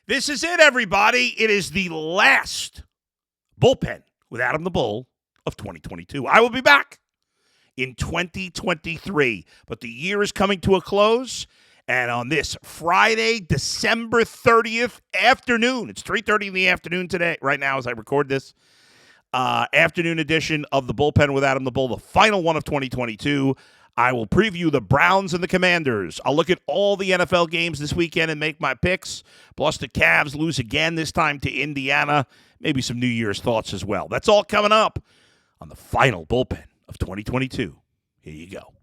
This is it, everybody. It is the last bullpen with Adam the Bull of 2022. I will be back in 2023, but the year is coming to a close, and on this Friday, December 30th afternoon, it's 3:30 in the afternoon today, right now as I record this, afternoon edition of the Bullpen with Adam the Bull, the final one of 2022. I will preview the Browns and the Commanders. I'll look at all the NFL games this weekend and make my picks. Plus, the Cavs lose again, this time to Indiana. Maybe some New Year's thoughts as well. That's all coming up on the final bullpen of 2022. Here you go.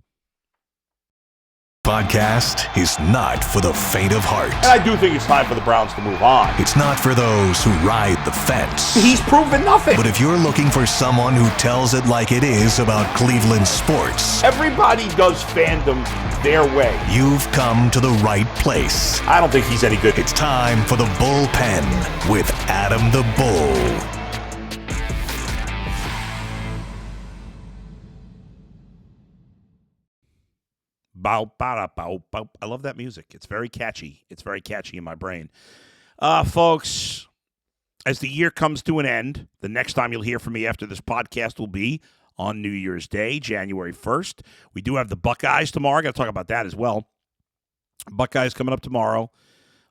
Podcast is not for the faint of heart. And I do think it's time for the Browns to move on. It's not for those who ride the fence. He's proven nothing. But if you're looking for someone who tells it like it is about Cleveland sports, everybody does fandom their way. You've come to the right place. I don't think he's any good. It's time for the Bullpen with Adam the Bull. Bow, ba, bow, bow. I love that music. It's very catchy. It's very catchy in my brain. Folks, as the year comes to an end, the next time you'll hear from me after this podcast will be on New Year's Day, January 1st. We do have the Buckeyes tomorrow. I got to talk about that as well. Buckeyes coming up tomorrow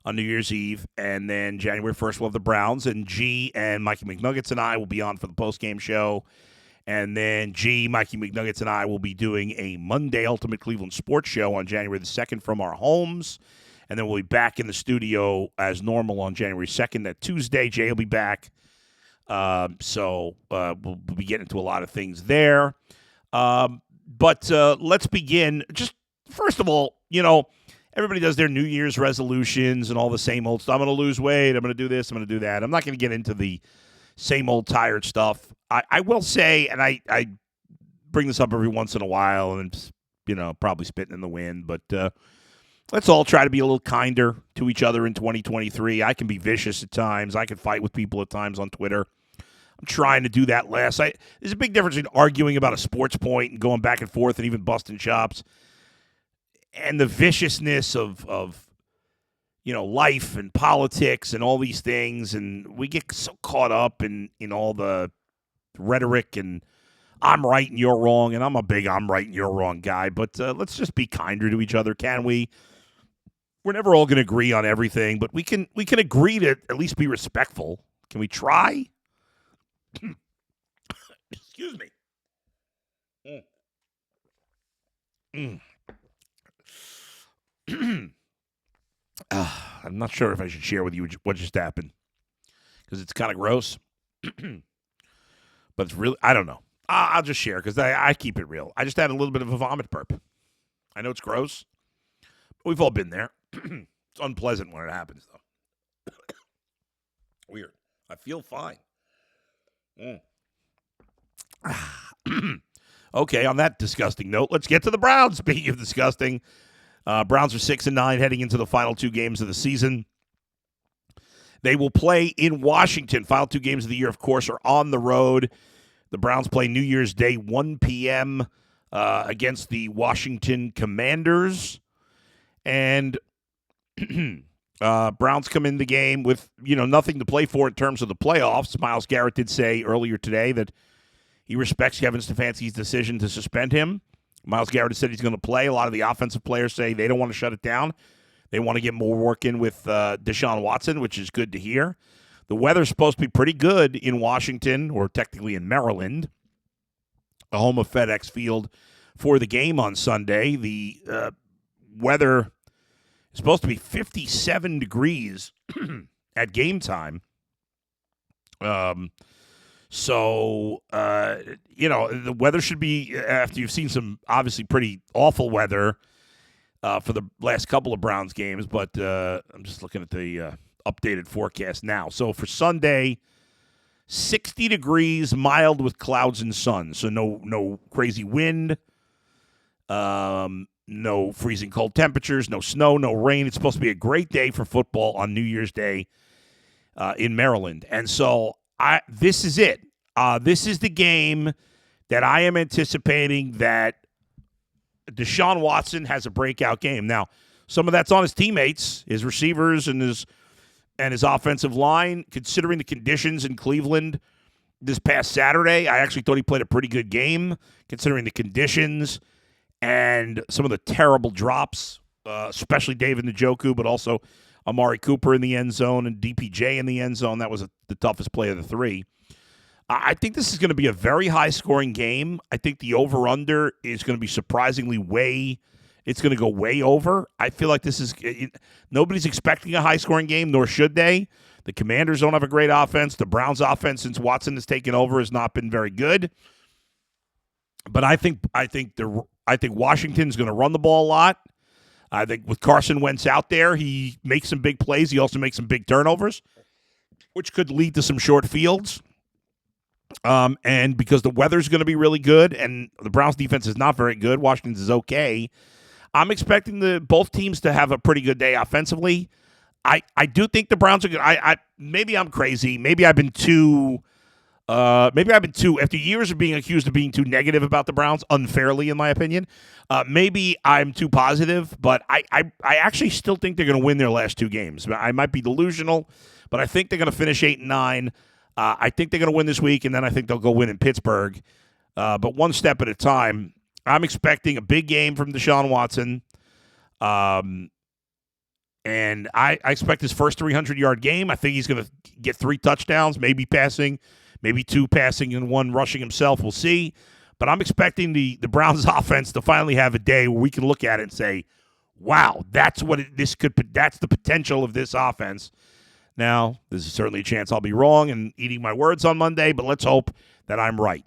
on New Year's Eve. And then January 1st, we'll have the Browns. And G and Mikey McNuggets and I will be on for the postgame show. And then Mikey McNuggets, and I will be doing a Monday Ultimate Cleveland Sports Show on January the 2nd from our homes. And then we'll be back in the studio as normal on January 2nd. That Tuesday, Jay will be back. So we'll be getting into a lot of things there. But let's begin. Just first of all, everybody does their New Year's resolutions and all the same old stuff. I'm going to lose weight. I'm going to do this. I'm going to do that. I'm not going to get into the same old tired stuff. I will say, and I bring this up every once in a while, and it's, probably spitting in the wind, but let's all try to be a little kinder to each other in 2023. I can be vicious at times. I can fight with people at times on Twitter. I'm trying to do that less. There's a big difference in arguing about a sports point and going back and forth and even busting chops, and the viciousness of life and politics and all these things, and we get so caught up in all the rhetoric and I'm right and you're wrong, and I'm a big I'm right and you're wrong guy, but let's just be kinder to each other, can we? We're never all going to agree on everything, but we can agree to at least be respectful. Can we try? Excuse me. I'm not sure if I should share with you what just happened because it's kind of gross. But it's really, I don't know. I'll just share because I keep it real. I just had a little bit of a vomit burp. I know it's gross. But we've all been there. It's unpleasant when it happens, though. Weird. I feel fine. Okay, on that disgusting note, let's get to the Browns. Speaking of disgusting, Browns are 6-9 heading into the final two games of the season. They will play in Washington. Final two games of the year, of course, are on the road. The Browns play New Year's Day, 1 p.m. Against the Washington Commanders. And Browns come in the game with, nothing to play for in terms of the playoffs. Myles Garrett did say earlier today that he respects Kevin Stefanski's decision to suspend him. Myles Garrett said he's going to play. A lot of the offensive players say they don't want to shut it down. They want to get more work in with Deshaun Watson, which is good to hear. The weather's supposed to be pretty good in Washington, or technically in Maryland, the home of FedEx Field, for the game on Sunday. The weather is supposed to be 57 degrees at game time. So, the weather should be, after you've seen some obviously pretty awful weather for the last couple of Browns games, but I'm just looking at the updated forecast now. So for Sunday, 60 degrees, mild with clouds and sun. So no crazy wind, no freezing cold temperatures, no snow, no rain. It's supposed to be a great day for football on New Year's Day in Maryland. And so this is it. This is the game that I am anticipating that Deshaun Watson has a breakout game. Now, some of that's on his teammates, his receivers, and his and his offensive line, considering the conditions in Cleveland this past Saturday, I actually thought he played a pretty good game, considering the conditions and some of the terrible drops, especially David Njoku, but also Amari Cooper in the end zone and DPJ in the end zone. That was the toughest play of the three. I think this is going to be a very high-scoring game. I think the over-under is going to be surprisingly it's going to go way over. I feel like nobody's expecting a high-scoring game, nor should they. The Commanders don't have a great offense. The Browns' offense, since Watson has taken over, has not been very good. But I think Washington's going to run the ball a lot. I think with Carson Wentz out there, he makes some big plays. He also makes some big turnovers, which could lead to some short fields. And because the weather's going to be really good and the Browns' defense is not very good, Washington's is okay. I'm expecting both teams to have a pretty good day offensively. I do think the Browns are good. Maybe I'm crazy. Maybe I've been too. After years of being accused of being too negative about the Browns, unfairly in my opinion. Maybe I'm too positive, but I actually still think they're going to win their last two games. I might be delusional, but I think they're going to finish 8-9. I think they're going to win this week, and then I think they'll go win in Pittsburgh. But one step at a time. I'm expecting a big game from Deshaun Watson. And I expect his first 300-yard game. I think he's going to get 3 touchdowns, maybe passing, maybe 2 passing and 1 rushing himself. We'll see. But I'm expecting the Browns' offense to finally have a day where we can look at it and say, wow, that's the potential of this offense. Now, there's certainly a chance I'll be wrong and eating my words on Monday, but let's hope that I'm right.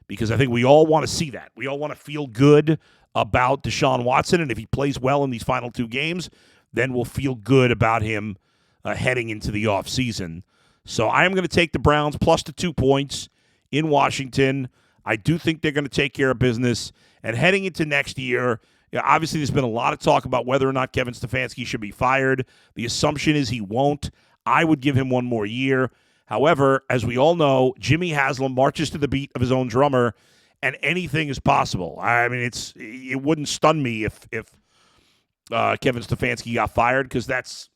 Because I think we all want to see that. We all want to feel good about Deshaun Watson, and if he plays well in these final 2 games, then we'll feel good about him heading into the offseason. So I am going to take the Browns plus the 2 points in Washington. I do think they're going to take care of business. And heading into next year, obviously there's been a lot of talk about whether or not Kevin Stefanski should be fired. The assumption is he won't. I would give him 1 more year. However, as we all know, Jimmy Haslam marches to the beat of his own drummer, and anything is possible. I mean, it wouldn't stun me if Kevin Stefanski got fired, because that's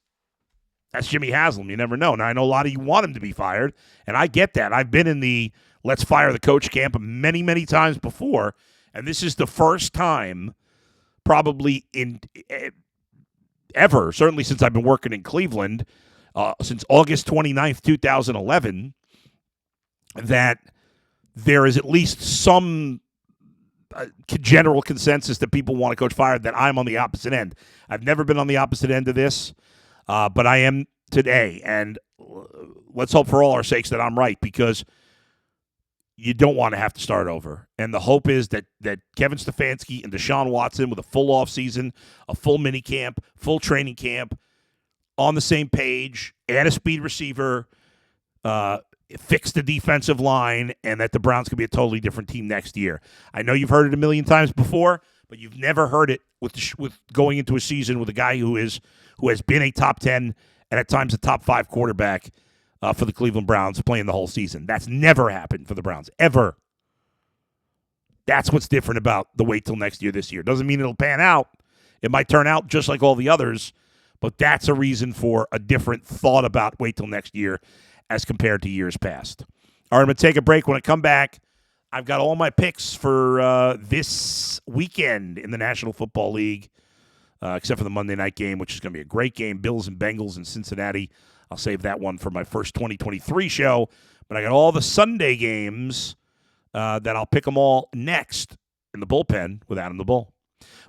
Jimmy Haslam. You never know. Now, I know a lot of you want him to be fired, and I get that. I've been in the let's fire the coach camp many, many times before, and this is the first time probably in ever, certainly since I've been working in Cleveland, since August 29th, 2011, that there is at least some general consensus that people want a coach fired, that I'm on the opposite end. I've never been on the opposite end of this, but I am today. And let's hope for all our sakes that I'm right, because you don't want to have to start over. And the hope is that Kevin Stefanski and Deshaun Watson, with a full offseason, a full mini camp, full training camp, on the same page, add a speed receiver, fix the defensive line, and that the Browns could be a totally different team next year. I know you've heard it a million times before, but you've never heard it with going into a season with a guy who has been a top 10 and at times a top 5 quarterback for the Cleveland Browns playing the whole season. That's never happened for the Browns, ever. That's what's different about the wait till next year this year. Doesn't mean it'll pan out. It might turn out just like all the others, but that's a reason for a different thought about wait till next year as compared to years past. All right, I'm going to take a break. When I come back, I've got all my picks for this weekend in the National Football League, except for the Monday night game, which is going to be a great game, Bills and Bengals in Cincinnati. I'll save that one for my first 2023 show. But I got all the Sunday games that I'll pick them all next in the bullpen with Adam the Bull.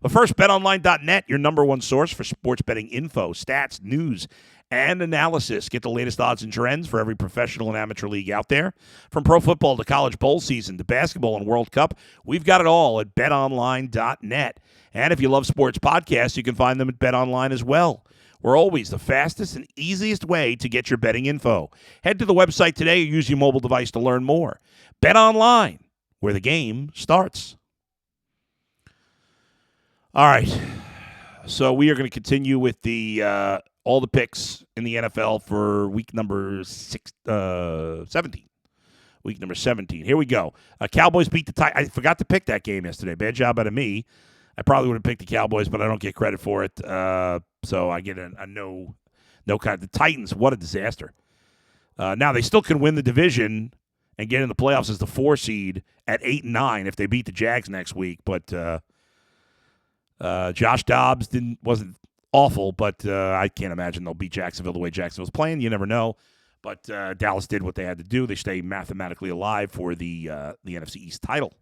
But first, betonline.net, your number one source for sports betting info, stats, news, and analysis. Get the latest odds and trends for every professional and amateur league out there. From pro football to college bowl season to basketball and World Cup, we've got it all at betonline.net. And if you love sports podcasts, you can find them at BetOnline as well. We're always the fastest and easiest way to get your betting info. Head to the website today or use your mobile device to learn more. BetOnline, where the game starts. All right, so we are going to continue with the all the picks in the NFL for week number 17. Week number 17. Here we go. Cowboys beat the Titans. I forgot to pick that game yesterday. Bad job out of me. I probably would have picked the Cowboys, but I don't get credit for it. So I get a no No kind. The Titans, what a disaster. Now they still can win the division and get in the playoffs as the 4 seed at 8-9 if they beat the Jags next week. But Josh Dobbs wasn't awful, but I can't imagine they'll beat Jacksonville the way Jacksonville's playing. You never know. But Dallas did what they had to do. They stay mathematically alive for the NFC East title.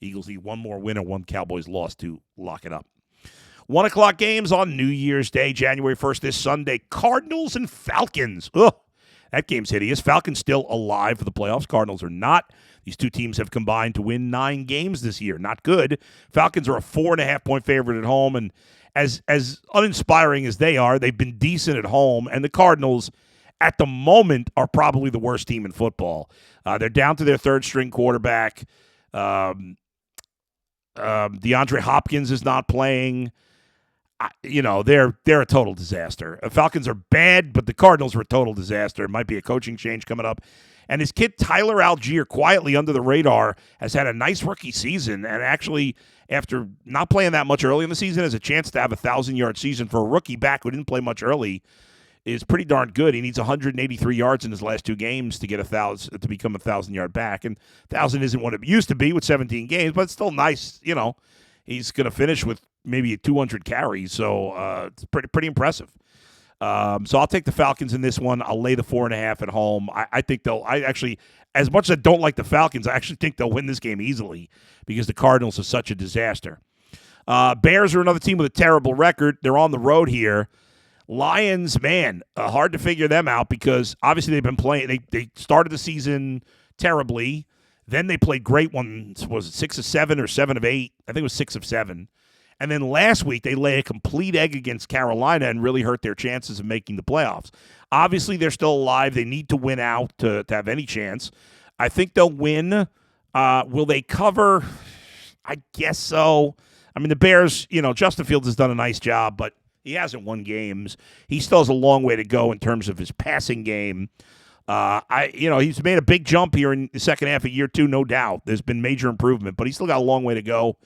Eagles need one more win or one Cowboys loss to lock it up. 1 o'clock games on New Year's Day, January 1st, this Sunday. Cardinals and Falcons. Ugh, that game's hideous. Falcons still alive for the playoffs. Cardinals are not. These two teams have combined to win 9 games this year. Not good. Falcons are a 4.5-point favorite at home, and as uninspiring as they are, they've been decent at home, and the Cardinals, at the moment, are probably the worst team in football. They're down to their third-string quarterback. DeAndre Hopkins is not playing. They're a total disaster. Falcons are bad, but the Cardinals are a total disaster. It might be a coaching change coming up. And his kid, Tyler Algier, quietly under the radar, has had a nice rookie season. And actually, after not playing that much early in the season, has a chance to have a 1,000-yard season for a rookie back who didn't play much early. Is pretty darn good. He needs 183 yards in his last 2 games to get to become a 1,000-yard back. And 1,000 isn't what it used to be with 17 games, but it's still nice. He's going to finish with maybe 200 carries, so it's pretty impressive. So I'll take the Falcons in this one. I'll lay the 4.5 at home. I think as much as I don't like the Falcons, I actually think they'll win this game easily because the Cardinals are such a disaster. Bears are another team with a terrible record. They're on the road here. Lions, man, hard to figure them out because obviously they've been playing. They started the season terribly. Then they played great ones. Was it 6 of 7 or 7 of 8? I think it was 6 of 7. And then last week they lay a complete egg against Carolina and really hurt their chances of making the playoffs. Obviously they're still alive. They need to win out to have any chance. I think they'll win. Will they cover? I guess so. I mean, the Bears, Justin Fields has done a nice job, but he hasn't won games. He still has a long way to go in terms of his passing game. He's made a big jump here in the second half of year 2, no doubt. There's been major improvement, but he's still got a long way to go.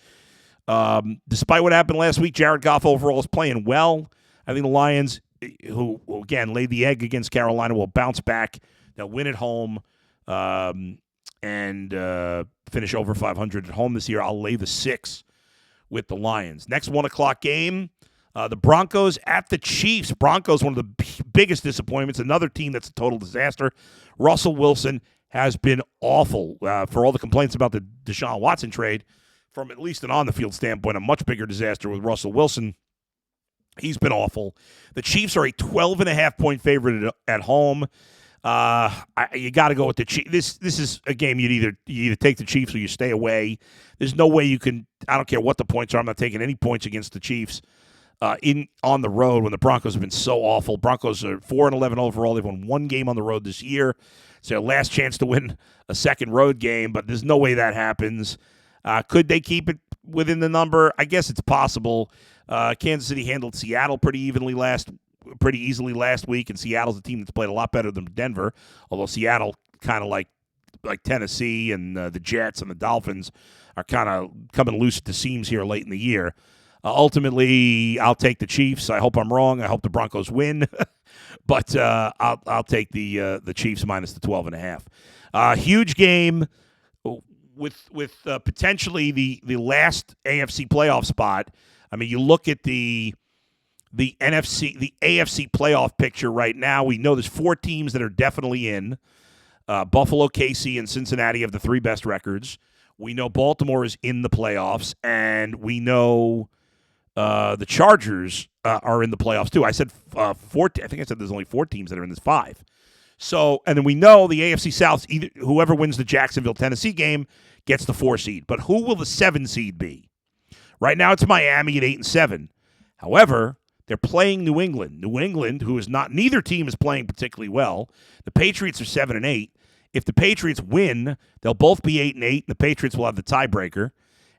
Despite what happened last week, Jared Goff overall is playing well. I think the Lions, who again laid the egg against Carolina, will bounce back. They'll win at home and finish over 500 at home this year. I'll lay the 6 with the Lions. Next 1 o'clock game. The Broncos at the Chiefs. Broncos, one of the biggest disappointments. Another team that's a total disaster. Russell Wilson has been awful for all the complaints about the Deshaun Watson trade. From at least an on-the-field standpoint, a much bigger disaster with Russell Wilson. He's been awful. The Chiefs are a 12.5-point favorite at home. You got to go with the Chiefs. This is a game you either take the Chiefs or you stay away. There's no way you can. I don't care what the points are. I'm not taking any points against the Chiefs. On the road when the Broncos have been so awful. Broncos are 4-11 overall. They've won 1 game on the road this year. It's their last chance to win a second road game, but there's no way that happens. Could they keep it within the number? I guess it's possible. Kansas City handled Seattle pretty easily last week, and Seattle's a team that's played a lot better than Denver, although Seattle kind of like Tennessee and the Jets and the Dolphins are kind of coming loose at the seams here late in the year. Ultimately, I'll take the Chiefs. I hope I'm wrong. I hope the Broncos win, but I'll take the Chiefs minus the 12.5. Huge game with potentially the last AFC playoff spot. I mean, you look at the AFC playoff picture right now. We know there's 4 teams that are definitely in. Buffalo, KC, and Cincinnati have the 3 best records. We know Baltimore is in the playoffs, and we know the Chargers are in the playoffs too. I said 4. I think I said there's only 4 teams that are in this 5. So, and then we know the AFC South, either whoever wins the Jacksonville-Tennessee game gets the 4 seed. But who will the 7 seed be? Right now it's Miami at 8-7. However, they're playing New England. New England, who is not, neither team is playing particularly well. The Patriots are 7-8. If the Patriots win, they'll both be 8-8, and the Patriots will have the tiebreaker.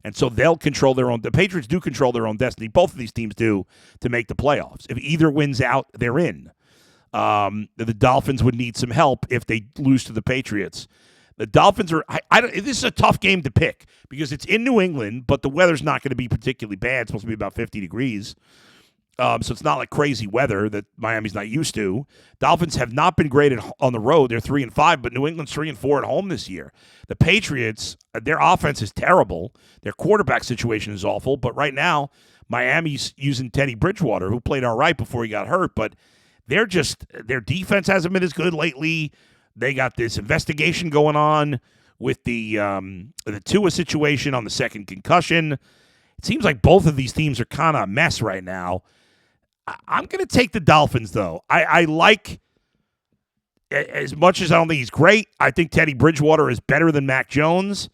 And so they'll control their own. The Patriots do control their own destiny. Both of these teams do to make the playoffs. If either wins out, they're in. The Dolphins would need some help if they lose to the Patriots. The Dolphins are. This is a tough game to pick because it's in New England, but the weather's not going to be particularly bad. It's supposed to be about 50 degrees. So it's not like crazy weather that Miami's not used to. Dolphins have not been great on the road. They're 3-5, but New England's 3-4 at home this year. The Patriots, their offense is terrible. Their quarterback situation is awful. But right now, Miami's using Teddy Bridgewater, who played all right before he got hurt. But their defense hasn't been as good lately. They got this investigation going on with the Tua situation on the second concussion. It seems like both of these teams are kind of a mess right now. I'm going to take the Dolphins, though. I like, as much as I don't think he's great, I think Teddy Bridgewater is better than Mac Jones.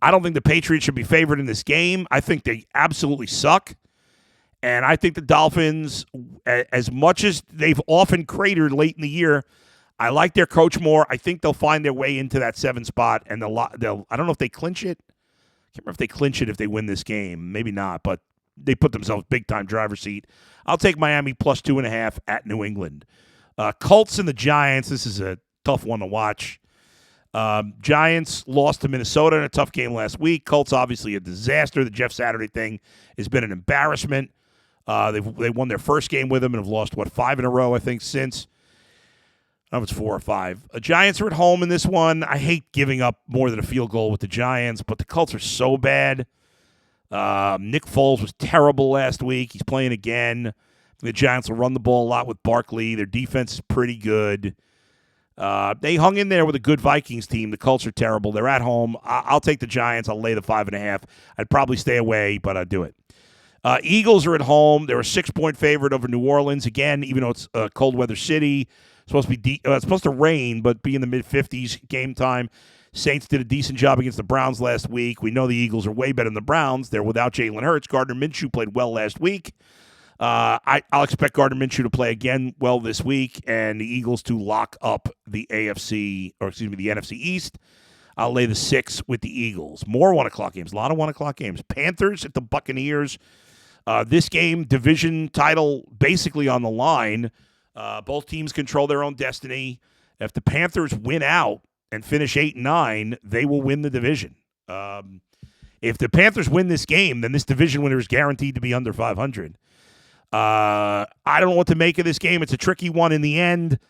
I don't think the Patriots should be favored in this game. I think they absolutely suck. And I think the Dolphins, as much as they've often cratered late in the year, I like their coach more. I think they'll find their way into that 7 spot, and they'll I don't know if they clinch it. I can't remember if they clinch it if they win this game. Maybe not, but they put themselves big-time driver's seat. I'll take Miami plus 2.5 at New England. Colts and the Giants. This is a tough one to watch. Giants lost to Minnesota in a tough game last week. Colts obviously a disaster. The Jeff Saturday thing has been an embarrassment. They won their first game with him and have lost, 5 in a row, I think, since. I don't know if it's 4 or 5. Giants are at home in this one. I hate giving up more than a field goal with the Giants, but the Colts are so bad. Nick Foles was terrible last week. He's playing again. The Giants will run the ball a lot with Barkley. Their defense is pretty good. They hung in there with a good Vikings team. The Colts are terrible. They're at home. I'll take the Giants. I'll lay the 5.5. I'd probably stay away, but I'd do it. Eagles are at home. They're a 6-point favorite over New Orleans. Again, even though it's cold weather city, it's supposed to rain, but be in the mid-50s game time. Saints did a decent job against the Browns last week. We know the Eagles are way better than the Browns. They're without Jalen Hurts. Gardner Minshew played well last week. I'll expect Gardner Minshew to play again well this week, and the Eagles to lock up the NFC East. I'll lay the 6 with the Eagles. More 1 o'clock games. A lot of 1 o'clock games. Panthers at the Buccaneers. This game, division title basically on the line. Both teams control their own destiny. If the Panthers win out and finish 8-9, they will win the division. If the Panthers win this game, then this division winner is guaranteed to be under 500. I don't know what to make of this game. It's a tricky one in the end.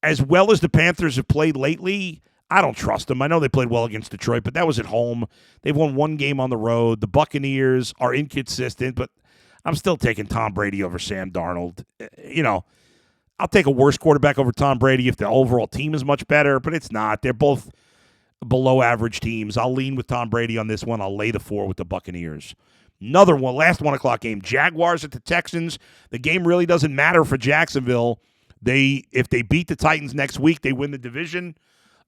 As well as the Panthers have played lately, I don't trust them. I know they played well against Detroit, but that was at home. They've won 1 game on the road. The Buccaneers are inconsistent, but I'm still taking Tom Brady over Sam Darnold. I'll take a worse quarterback over Tom Brady if the overall team is much better, but it's not. They're both below average teams. I'll lean with Tom Brady on this one. I'll lay the 4 with the Buccaneers. Another one, last 1 o'clock game. Jaguars at the Texans. The game really doesn't matter for Jacksonville. If they beat the Titans next week, they win the division,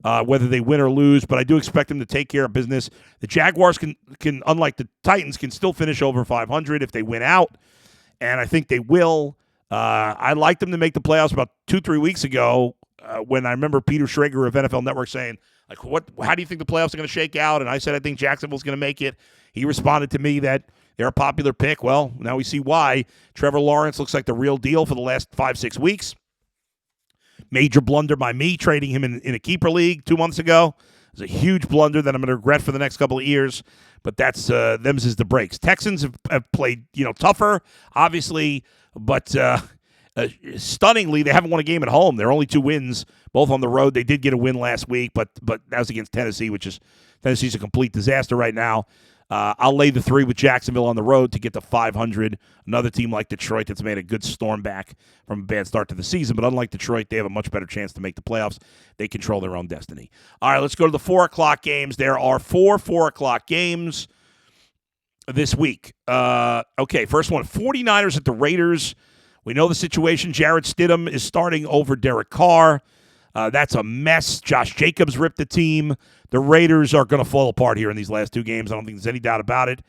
whether they win or lose. But I do expect them to take care of business. The Jaguars can unlike the Titans, can still finish over 500 if they win out, and I think they will. I liked them to make the playoffs about 2-3 weeks ago when I remember Peter Schrager of NFL Network saying, how do you think the playoffs are going to shake out? And I said, I think Jacksonville's going to make it. He responded to me that they're a popular pick. Well, now we see why. Trevor Lawrence looks like the real deal for the last 5-6 weeks. Major blunder by me trading him in a keeper league 2 months ago. It was a huge blunder that I'm going to regret for the next couple of years. But that's them's is the breaks. Texans have played tougher, obviously, but stunningly they haven't won a game at home. They're only 2 wins, both on the road. They did get a win last week, but that was against Tennessee, Tennessee's a complete disaster right now. I'll lay the 3 with Jacksonville on the road to get to 500. Another team like Detroit that's made a good storm back from a bad start to the season, but unlike Detroit, they have a much better chance to make the playoffs. They control their own destiny. All right, let's go to the 4 o'clock games. There are 4 o'clock games this week. Okay, first one, 49ers at the Raiders. We know the situation. Jarrett Stidham is starting over Derek Carr. That's a mess. Josh Jacobs ripped the team. The Raiders are going to fall apart here in these last 2 games. I don't think there's any doubt about it.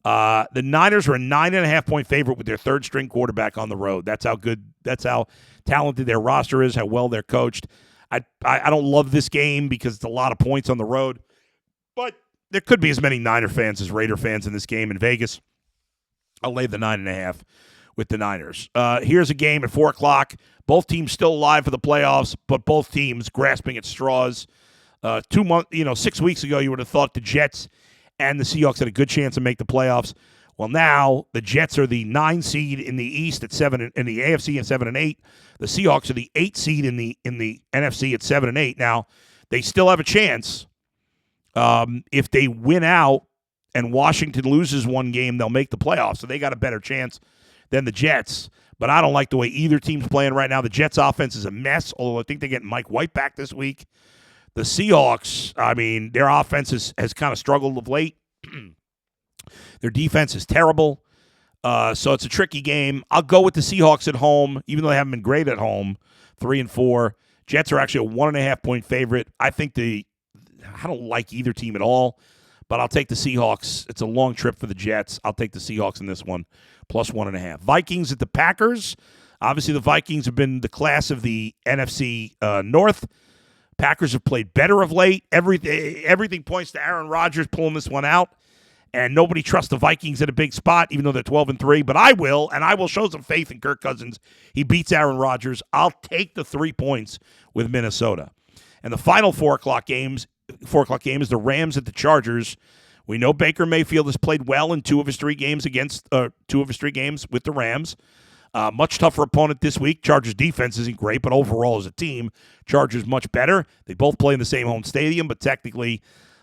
The Niners are a 9.5-point favorite with their third-string quarterback on the road. That's how talented their roster is, how well they're coached. I don't love this game because it's a lot of points on the road, but there could be as many Niner fans as Raider fans in this game in Vegas. I'll lay the 9.5 with the Niners. Here's a game at 4 o'clock. Both teams still alive for the playoffs, but both teams grasping at straws. 6 weeks ago, you would have thought the Jets and the Seahawks had a good chance to make the playoffs. Well, now the Jets are the 9 seed in the East at 7, in the AFC at 7 and 8. The Seahawks are the 8 seed in the NFC at 7 and 8. Now they still have a chance. If they win out and Washington loses one game, they'll make the playoffs. So they got a better chance than the Jets. But I don't like the way either team's playing right now. The Jets' offense is a mess, although I think they're getting Mike White back this week. The Seahawks, I mean, their offense has kind of struggled of late. Their defense is terrible. So it's a tricky game. I'll go with the Seahawks at home, even though they haven't been great at home, 3-4. Jets are actually a 1.5-point favorite. I don't like either team at all, but I'll take the Seahawks. It's a long trip for the Jets. I'll take the Seahawks in this one, plus 1.5. Vikings at the Packers. Obviously, the Vikings have been the class of the NFC North. Packers have played better of late. Everything points to Aaron Rodgers pulling this one out. And nobody trusts the Vikings at a big spot, even though they're 12-3. But I will, and I will show some faith in Kirk Cousins. He beats Aaron Rodgers. I'll take the 3 points with Minnesota. And the final 4 o'clock game is the Rams at the Chargers. We know Baker Mayfield has played well in 2 of his 3 games with the Rams. Much tougher opponent this week. Chargers defense isn't great, but overall as a team, Chargers much better. They both play in the same home stadium, but technically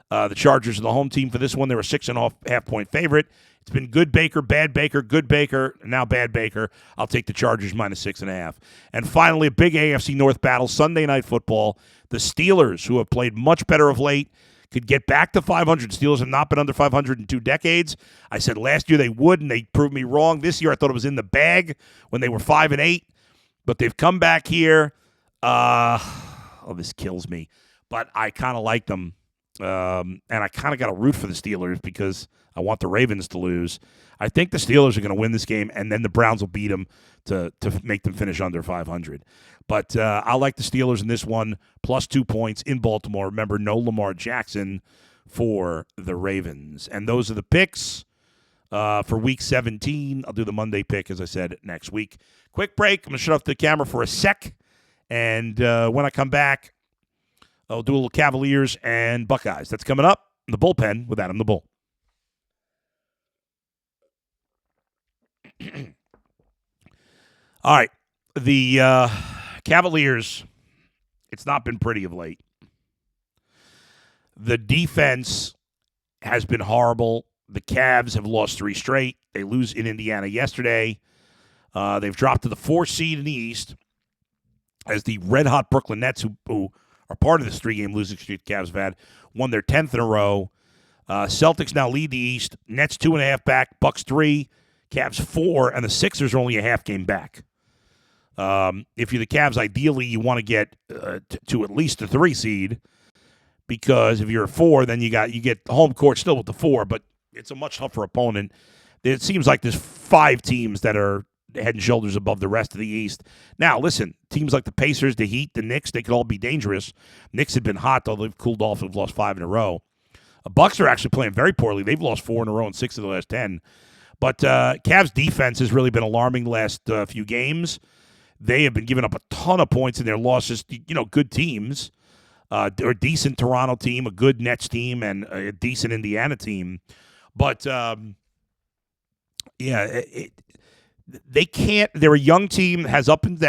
the Chargers are the home team for this one. They're a 6.5-point favorite. It's been good Baker, bad Baker, good Baker, and now bad Baker. I'll take the Chargers minus 6.5. And finally, a big AFC North battle, Sunday Night Football. The Steelers, who have played much better of late, could get back to 500. Steelers have not been under 500 in 2 decades. I said last year they would, and they proved me wrong. This year I thought it was in the bag when they were 5-8, but they've come back here. This kills me, but I kind of like them. And I kind of got to root for the Steelers because I want the Ravens to lose. I think the Steelers are going to win this game, and then the Browns will beat them to make them finish under 500. But I like the Steelers in this one, plus 2 points in Baltimore. Remember, no Lamar Jackson for the Ravens. And those are the picks for Week 17. I'll do the Monday pick, as I said, next week. Quick break. I'm going to shut off the camera for a sec. And when I come back, I'll do a little Cavaliers and Buckeyes. That's coming up in the bullpen with Adam the Bull. All right. The Cavaliers, it's not been pretty of late. The defense has been horrible. The Cavs have lost 3 straight. They lose in Indiana yesterday. They've dropped to the 4th seed in the East as the red-hot Brooklyn Nets, who are part of this 3-game losing streak the Cavs have had, won their 10th in a row. Celtics now lead the East. Nets 2.5 back. Bucks 3. Cavs 4. And the Sixers are only a half game back. If you're the Cavs, ideally you want to get to at least the 3 seed, because if you're a 4, then you get home court still with the 4, but it's a much tougher opponent. It seems like there's 5 teams that are head and shoulders above the rest of the East. Now, listen, teams like the Pacers, the Heat, the Knicks, they could all be dangerous. Knicks have been hot, though they've cooled off and have lost 5 in a row. Bucks are actually playing very poorly. They've lost 4 in a row in 6 of the last 10. But Cavs' defense has really been alarming the last few games. They have been giving up a ton of points in their losses. Good teams. They're a decent Toronto team, a good Nets team, and a decent Indiana team. But, they can't. They're a young team that has ups and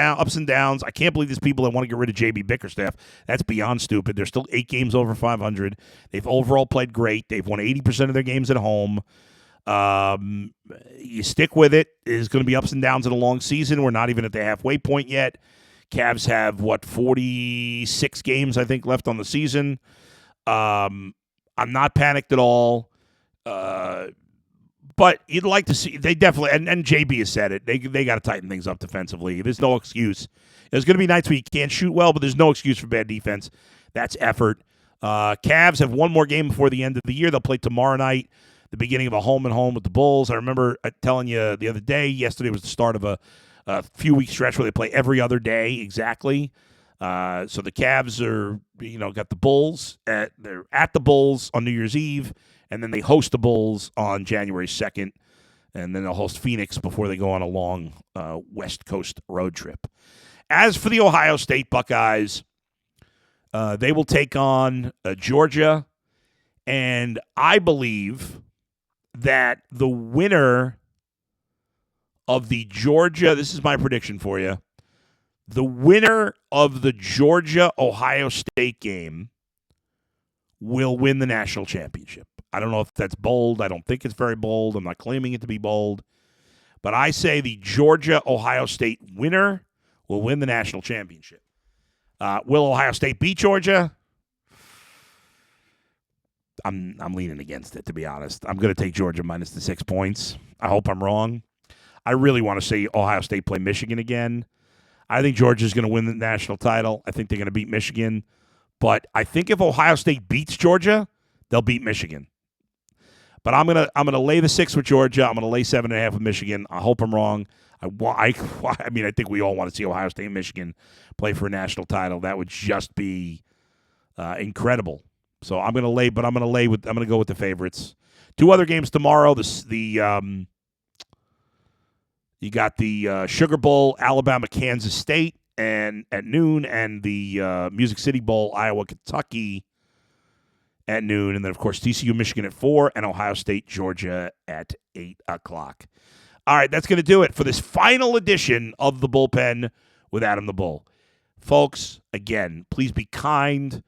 downs. I can't believe there's people that want to get rid of J.B. Bickerstaff. That's beyond stupid. They're still 8 games over 500. They've overall played great. They've won 80% of their games at home. You stick with it. There's going to be ups and downs in a long season. We're not even at the halfway point yet. Cavs have, 46 games, I think, left on the season. I'm not panicked at all. But you'd like to see, they definitely, and JB has said it, they got to tighten things up defensively. There's no excuse. There's going to be nights where you can't shoot well, but there's no excuse for bad defense. That's effort. Cavs have one more game before the end of the year. They'll play tomorrow night, the beginning of a home-and-home with the Bulls. I remember telling you the other day, yesterday was the start of a few-week stretch where they play every other day exactly. So the Cavs are, got the Bulls. They're at the Bulls on New Year's Eve, and then they host the Bulls on January 2nd, and then they'll host Phoenix before they go on a long West Coast road trip. As for the Ohio State Buckeyes, they will take on Georgia, and I believe that the winner of the Georgia, this is my prediction for you, the winner of the Georgia-Ohio State game will win the national championship. I don't know if that's bold. I don't think it's very bold. I'm not claiming it to be bold. But I say the Georgia-Ohio State winner will win the national championship. Will Ohio State beat Georgia? I'm leaning against it, to be honest. I'm going to take Georgia minus the 6 points. I hope I'm wrong. I really want to see Ohio State play Michigan again. I think Georgia's going to win the national title. I think they're going to beat Michigan. But I think if Ohio State beats Georgia, they'll beat Michigan. But I'm gonna lay the 6 with Georgia. I'm gonna lay 7.5 with Michigan. I hope I'm wrong. I think we all want to see Ohio State and Michigan play for a national title. That would just be incredible. So I'm gonna go with the favorites. 2 other games tomorrow. You got the Sugar Bowl, Alabama, Kansas State, and at noon, and the Music City Bowl, Iowa, Kentucky, at noon, and then of course TCU, Michigan at 4, and Ohio State, Georgia at 8 o'clock. All right, that's going to do it for this final edition of the Bullpen with Adam the Bull. Folks, again, please be kind.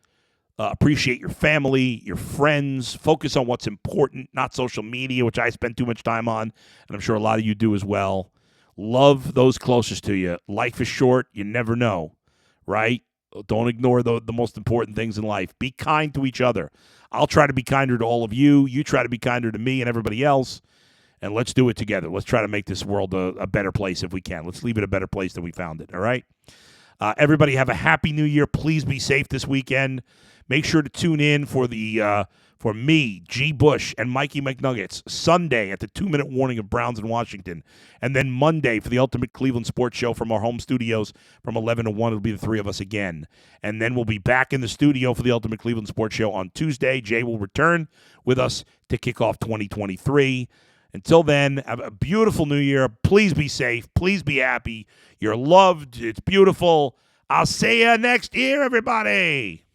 Appreciate your family, your friends. Focus on what's important, not social media, which I spend too much time on, and I'm sure a lot of you do as well. Love those closest to you. Life is short. You never know, right? Don't ignore the most important things in life. Be kind to each other. I'll try to be kinder to all of you. You try to be kinder to me and everybody else. And let's do it together. Let's try to make this world a better place if we can. Let's leave it a better place than we found it, all right? Everybody have a happy new year. Please be safe this weekend. Make sure to tune in for for me, G. Bush, and Mikey McNuggets Sunday at the 2-minute warning of Browns in Washington. And then Monday for the Ultimate Cleveland Sports Show from our home studios from 11 to 1. It'll be the 3 of us again. And then we'll be back in the studio for the Ultimate Cleveland Sports Show on Tuesday. Jay will return with us to kick off 2023. Until then, have a beautiful new year. Please be safe. Please be happy. You're loved. It's beautiful. I'll see you next year, everybody.